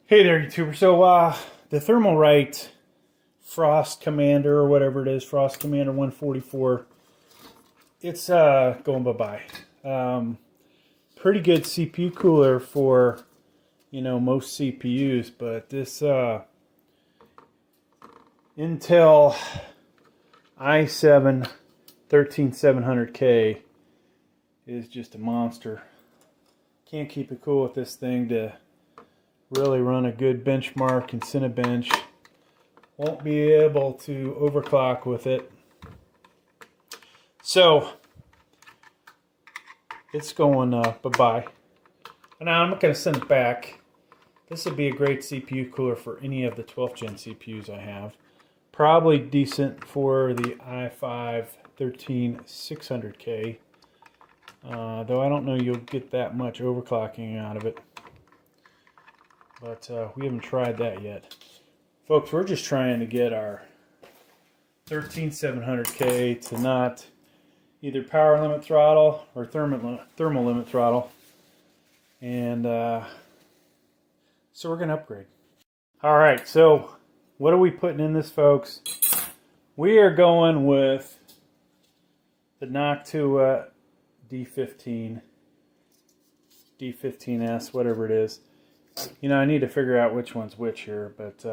Hey there, YouTuber. So, the Thermalright Frost Commander, or whatever it is, Frost Commander 144, it's going bye-bye. Pretty good CPU cooler for, most CPUs, but this Intel i7 13700K is just a monster. Can't keep it cool with this thing to really run a good benchmark in Cinebench. Won't be able to overclock with it. So it's going bye-bye. Now I'm not going to send it back. This would be a great CPU cooler for any of the 12th gen CPUs I have. Probably decent for the i5 13600K. Though I don't know you'll get that much overclocking out of it. But we haven't tried that yet. Folks, we're just trying to get our 13700K to not either power limit throttle or thermal limit throttle. And so we're going to upgrade. Alright, so what are we putting in this, folks? We are going with the Noctua D15S, whatever it is. I need to figure out which one's which here, but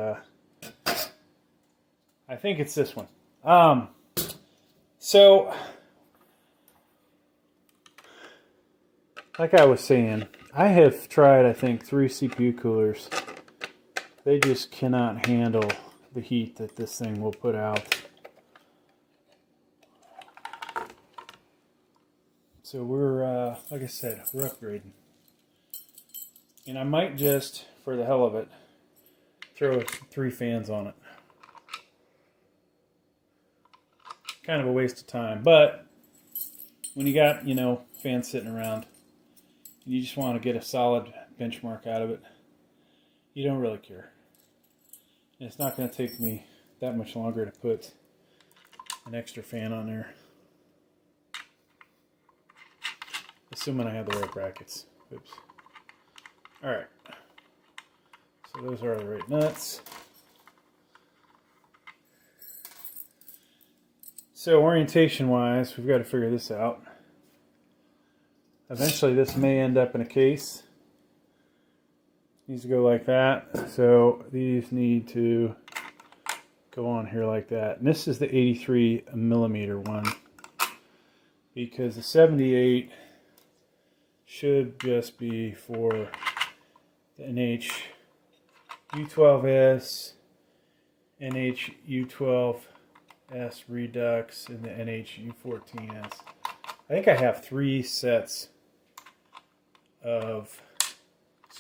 I think it's this one. So, like I was saying, I have tried, I think, 3 CPU coolers. They just cannot handle the heat that this thing will put out. So we're, like I said, we're upgrading. And I might just, for the hell of it, throw 3 fans on it. Kind of a waste of time, but when you got, fans sitting around, and you just want to get a solid benchmark out of it, you don't really care. And it's not going to take me that much longer to put an extra fan on there. Assuming I have the right brackets. Oops. Alright, so those are the right nuts. So orientation wise, we've got to figure this out. Eventually this may end up in a case. Needs to go like that. So these need to go on here like that. And this is the 83 millimeter one, because the 78 should just be for the NH-U12S, NH-U12S Redux, and the NH-U14S. I think I have 3 sets of,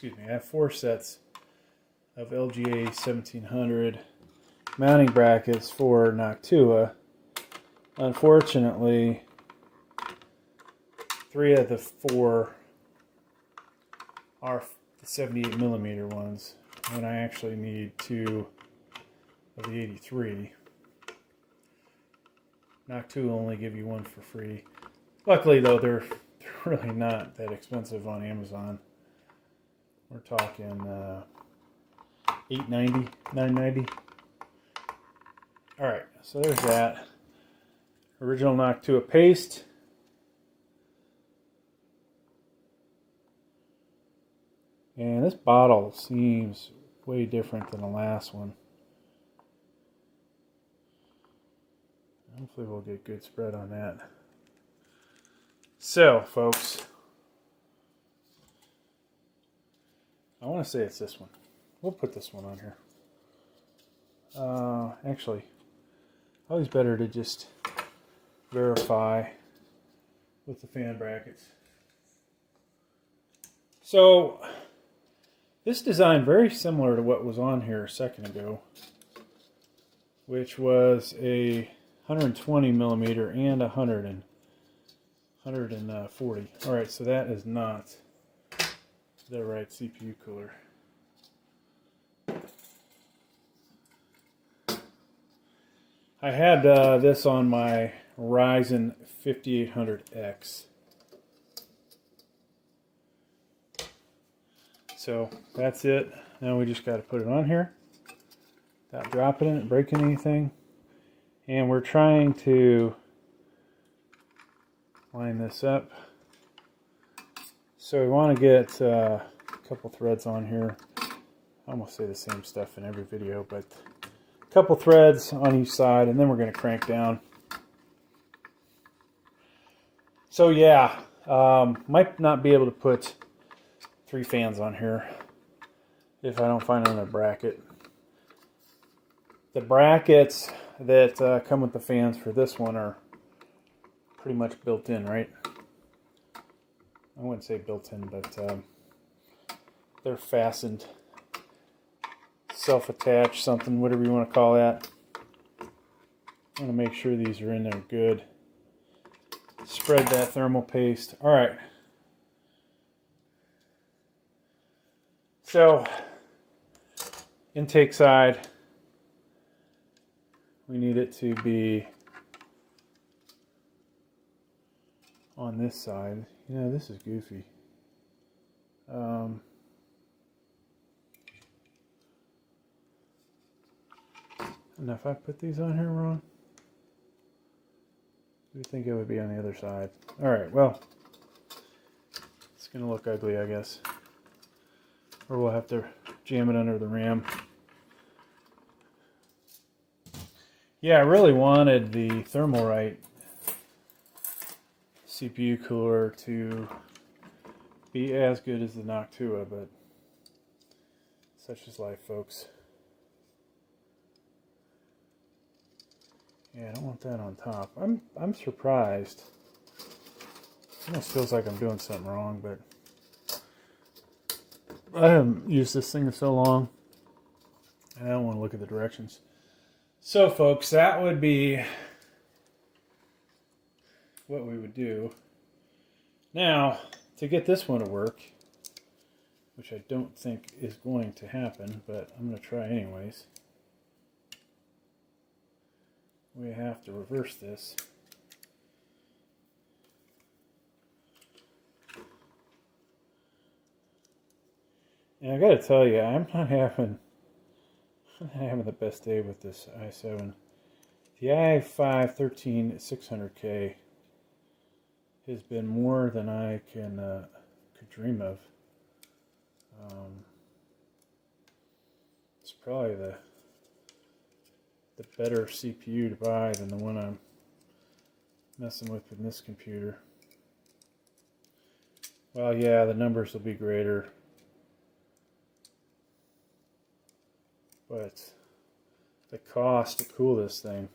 I have 4 sets of LGA 1700 mounting brackets for Noctua. Unfortunately, 3 of the 4 are the 78 millimeter ones, when I actually need 2 of the 83. Noctua will only give you 1 for free. Luckily though, they're really not that expensive on Amazon. We're talking $8.90, $9.90. Alright, so there's that. Original Noctua paste. And this bottle seems way different than the last one. Hopefully we'll get good spread on that. So, folks, I want to say it's this one. We'll put this one on here. Actually, always better to just verify with the fan brackets. So, this design very similar to what was on here a second ago, which was a 120 millimeter and 140. Alright, so that is not the right CPU cooler. I had this on my Ryzen 5800X. So that's it. Now we just got to put it on here without dropping it, breaking anything. And we're trying to line this up. So we want to get a couple threads on here. I almost say the same stuff in every video, but a couple threads on each side, and then we're going to crank down. So yeah, might not be able to put 3 fans on here if I don't find another bracket. The brackets that come with the fans for this one are pretty much built in, right? I wouldn't say built in, but they're fastened, self-attached, something, whatever you want to call that. I want to make sure these are in there good. Spread that thermal paste. All right. So, intake side, we need it to be on this side. You know, this is goofy. And if I put these on here wrong, do you think it would be on the other side? Alright, well, it's going to look ugly, I guess. Or we'll have to jam it under the RAM. Yeah, I really wanted the Thermalright CPU cooler to be as good as the Noctua, but such is life, folks. Yeah, I don't want that on top. I'm surprised. It almost feels like I'm doing something wrong, but I haven't used this thing in so long, and I don't want to look at the directions. So, folks, that would be what we would do. Now, to get this one to work, which I don't think is going to happen, but I'm going to try anyways. We have to reverse this. And I gotta tell you, I'm not having the best day with this i7. The i5 13600K has been more than I could dream of. It's probably the better CPU to buy than the one I'm messing with in this computer. Well, yeah, the numbers will be greater, but the cost to cool this thing,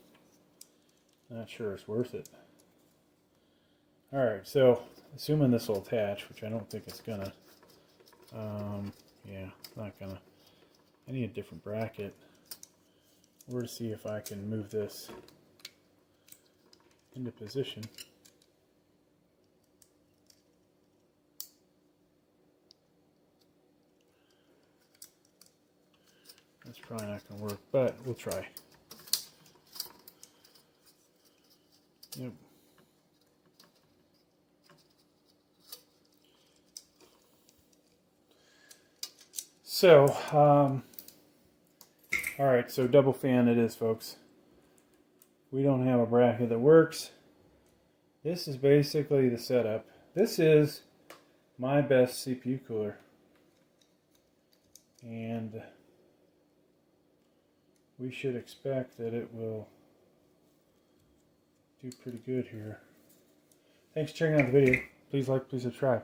not sure it's worth it. Alright, so assuming this will attach, which I don't think it's gonna, yeah, not gonna. I need a different bracket. Or to see if I can move this into position. That's probably not going to work, but we'll try. Yep. So, alright, so double fan it is, folks. We don't have a bracket that works. This is basically the setup. This is my best CPU cooler. And we should expect that it will do pretty good here. Thanks for checking out the video. Please like, please subscribe.